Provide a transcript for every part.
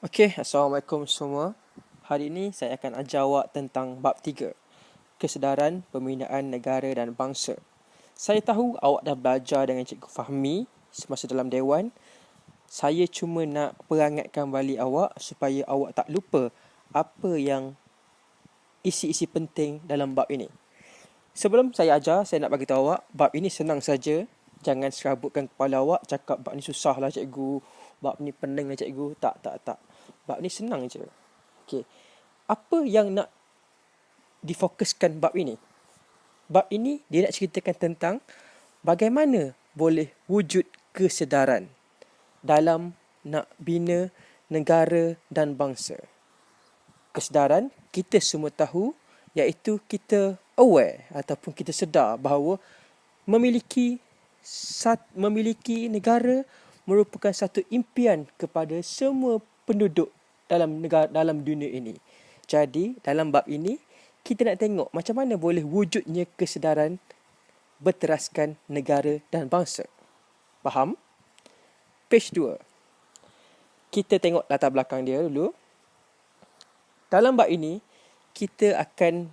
Okey, Assalamualaikum semua. Hari ini saya akan ajar awak tentang bab 3, kesedaran pembinaan negara dan bangsa. Saya tahu awak dah belajar dengan Cikgu Fahmi semasa dalam dewan. Saya cuma nak peringatkan balik awak supaya awak tak lupa apa yang isi-isi penting dalam bab ini. Sebelum saya ajar, saya nak bagi tahu awak, bab ini senang saja. Jangan serabutkan kepala awak cakap bab ni susah lah cikgu, bab ni pening lah cikgu. Tak. Bab ni senang je. Okey. Apa yang nak difokuskan bab ini? Bab ini dia nak ceritakan tentang bagaimana boleh wujud kesedaran dalam nak bina negara dan bangsa. Kesedaran kita semua tahu iaitu kita aware ataupun kita sedar bahawa memiliki negara merupakan satu impian kepada semua penduduk dalam dunia ini. Jadi dalam bab ini kita nak tengok macam mana boleh wujudnya kesedaran berteraskan negara dan bangsa. Faham? Page 2. Kita tengok latar belakang dia dulu. Dalam bab ini kita akan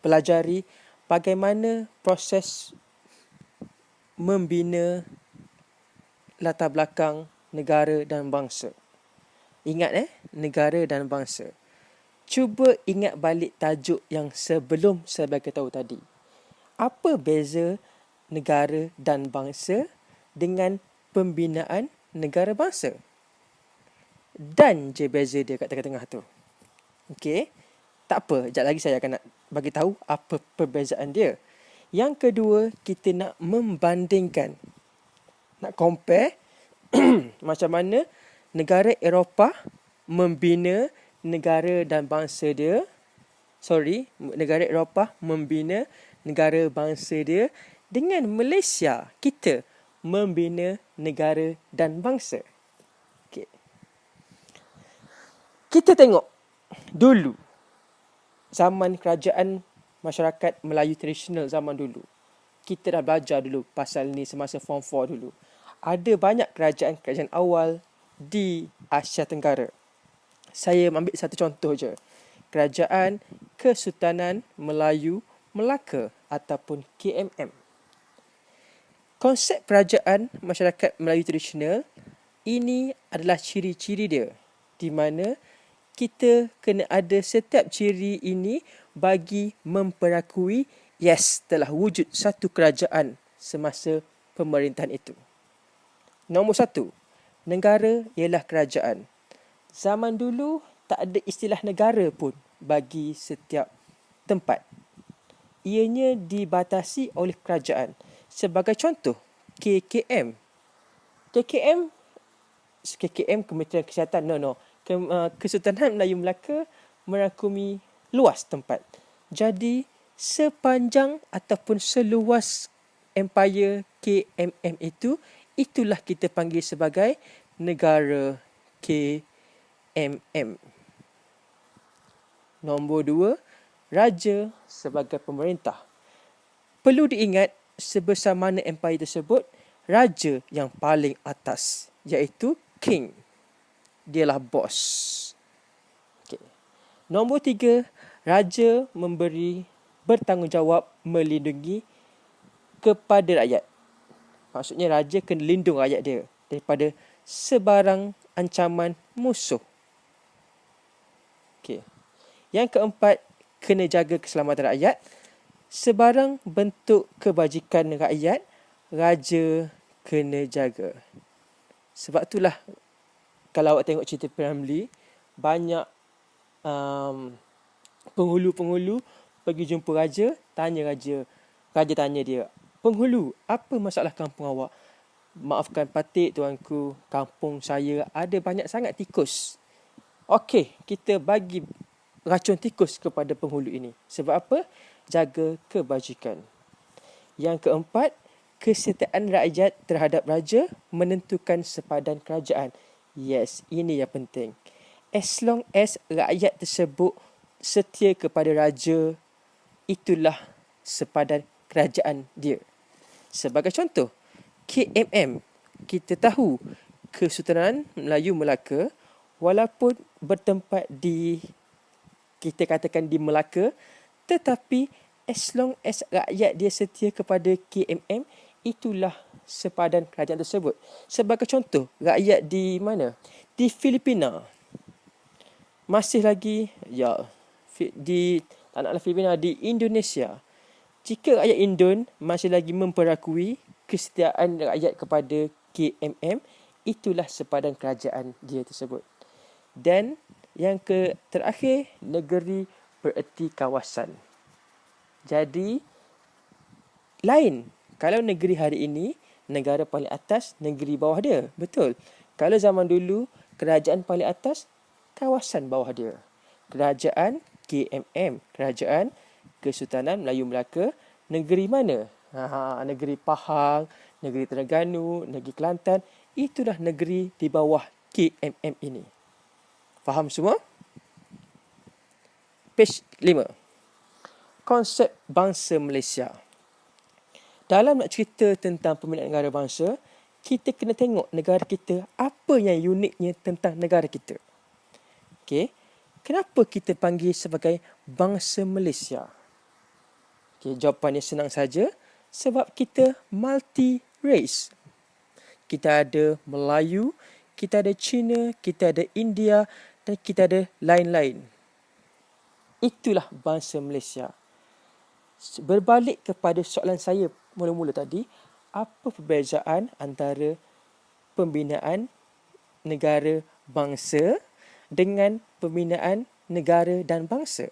pelajari bagaimana proses membina latar belakang negara dan bangsa. Ingat negara dan bangsa. Cuba ingat balik tajuk yang sebelum saya bagi tahu tadi. Apa beza negara dan bangsa dengan pembinaan negara bangsa? Dan je beza dia kat tengah-tengah tu. Okey. Tak apa, sekejap lagi saya akan nak bagi tahu apa perbezaan dia. Yang kedua, kita nak membandingkan. Nak compare macam mana negara Eropah membina negara dan bangsa dia. Negara Eropah membina negara bangsa dia dengan Malaysia kita membina negara dan bangsa. Okay. Kita tengok dulu zaman kerajaan masyarakat Melayu tradisional zaman dulu. Kita dah belajar dulu pasal ni semasa form 4 dulu. Ada banyak kerajaan awal di Asia Tenggara. Saya ambil satu contoh je. Kerajaan Kesultanan Melayu Melaka ataupun KMM. Konsep kerajaan masyarakat Melayu tradisional ini adalah ciri-ciri dia, di mana kita kena ada setiap ciri ini bagi memperakui telah wujud satu kerajaan semasa pemerintahan itu. Nombor 1, negara ialah kerajaan. Zaman dulu tak ada istilah negara pun bagi setiap tempat. Ianya dibatasi oleh kerajaan. Sebagai contoh, KKM, Kementerian Kesihatan, Kesultanan Melayu Melaka merangkumi luas tempat. Jadi sepanjang ataupun seluas empire KMM itulah kita panggil sebagai negara KMM. Nombor 2, raja sebagai pemerintah. Perlu diingat sebesar mana empire tersebut, raja yang paling atas iaitu king. Dialah bos. Okay. Nombor 3, raja bertanggungjawab melindungi kepada rakyat. Maksudnya raja kena lindung rakyat dia daripada sebarang ancaman musuh. Okay. Yang keempat, kena jaga keselamatan rakyat. Sebarang bentuk kebajikan rakyat, raja kena jaga. Sebab itulah kalau awak tengok cerita P.Ramlee, banyak penghulu-penghulu pergi jumpa raja, raja tanya dia, "Penghulu, apa masalah kampung awak?" "Maafkan patik tuanku, kampung saya ada banyak sangat tikus." Okey, kita bagi racun tikus kepada penghulu ini. Sebab apa? Jaga kebajikan. Yang keempat, kesetiaan rakyat terhadap raja menentukan sepadan kerajaan. Ini yang penting. As long as rakyat tersebut setia kepada raja, itulah sepadan kerajaan dia. Sebagai contoh, KMM, kita tahu Kesultanan Melayu Melaka walaupun bertempat di, kita katakan di Melaka, tetapi as long as rakyat dia setia kepada KMM, itulah sepadan kerajaan tersebut. Sebagai contoh, rakyat di mana? Di Filipina. Masih lagi, tak naklah Filipina, di Indonesia. Jika rakyat Indon masih lagi memperakui kesetiaan rakyat kepada KMM, itulah sepadan kerajaan dia tersebut. Dan yang terakhir, negeri bererti kawasan. Jadi, lain. Kalau negeri hari ini, negara paling atas, negeri bawah dia. Betul. Kalau zaman dulu, kerajaan paling atas, kawasan bawah dia. Kerajaan KMM, Kerajaan Kesultanan Melayu Melaka, negeri mana? Negeri Pahang, negeri Terengganu, negeri Kelantan, itulah negeri di bawah KMM ini. Faham semua? Page 5. Konsep bangsa Malaysia. Dalam nak cerita tentang pembinaan negara bangsa, kita kena tengok negara kita, apa yang uniknya tentang negara kita. Okay. Kenapa kita panggil sebagai bangsa Malaysia? Okay, jawapannya senang saja. Sebab kita multi-race. Kita ada Melayu, kita ada Cina, kita ada India dan kita ada lain-lain. Itulah bangsa Malaysia. Berbalik kepada soalan saya mula-mula tadi, apa perbezaan antara pembinaan negara bangsa dengan pembinaan negara dan bangsa?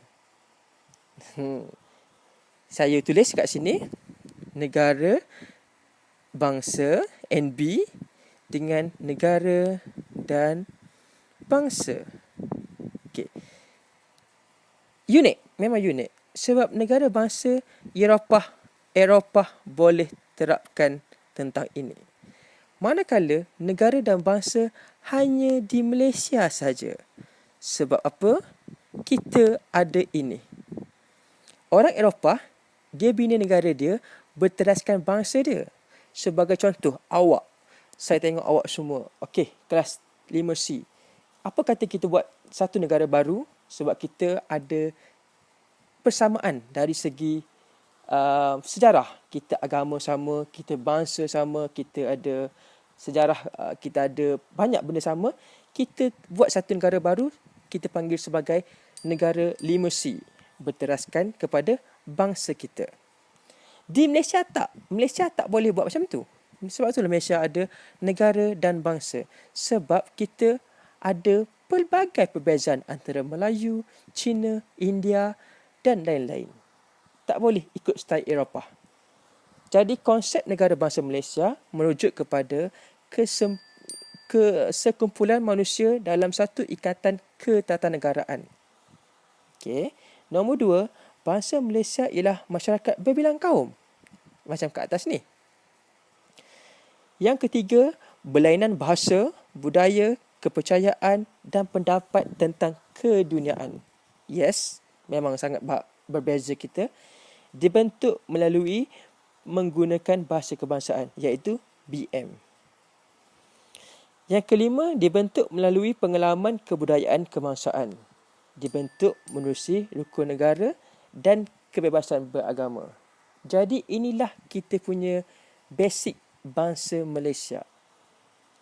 Saya tulis kat sini, negara bangsa NB dengan negara dan bangsa. Okay. Unik, memang unik. Sebab negara bangsa Eropah boleh terapkan tentang ini. Manakala negara dan bangsa hanya di Malaysia saja. Sebab apa? Kita ada ini. Orang Eropah, dia bina negara dia berteraskan bangsa dia. Sebagai contoh, awak. Saya tengok awak semua. Okey, kelas 5C. Apa kata kita buat satu negara baru? Sebab kita ada persamaan dari segi sejarah. Kita agama sama, kita bangsa sama, kita ada sejarah, kita ada banyak benda sama. Kita buat satu negara baru, kita panggil sebagai negara 5C. Berteraskan kepada bangsa kita. Di Malaysia tak. Malaysia tak boleh buat macam tu. Sebab itulah Malaysia ada negara dan bangsa. Sebab kita ada pelbagai perbezaan antara Melayu, Cina, India dan lain-lain. Tak boleh ikut style Eropah. Jadi konsep negara bangsa Malaysia merujuk kepada sekumpulan manusia dalam satu ikatan ketatanegaraan. Okay. Nombor 2, bangsa Malaysia ialah masyarakat berbilang kaum. Macam kat atas ni. Yang ketiga, berlainan bahasa, budaya, kepercayaan dan pendapat tentang keduniaan. Yes, memang sangat berbeza kita. Dibentuk melalui menggunakan bahasa kebangsaan, iaitu BM. Yang kelima, dibentuk melalui pengalaman kebudayaan kebangsaan. Dibentuk menerusi rukun negara dan kebebasan beragama. Jadi inilah kita punya basic bangsa Malaysia.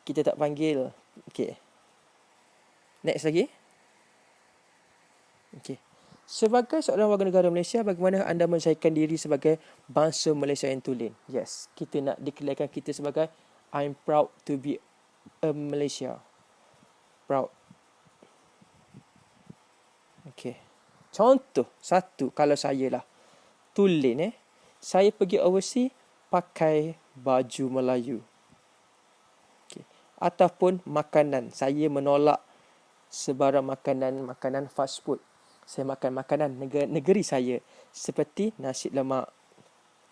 Kita tak panggil. Okay. Next lagi. Okay. Sebagai seorang warga negara Malaysia, bagaimana anda menyelesaikan diri sebagai bangsa Malaysia yang tulen? Yes, kita nak declarekan kita sebagai I'm proud to be a Malaysia. Proud. Okay. Contoh satu, kalau saya lah tulen saya pergi overseas pakai baju Melayu. Okay. Ataupun makanan, saya menolak sebarang makanan fast food. Saya makan makanan negeri saya, seperti nasi lemak,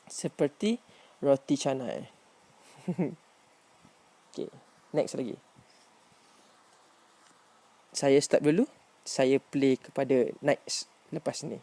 seperti roti canai. Okay, next lagi. Saya start dulu. Saya play kepada next lepas ni.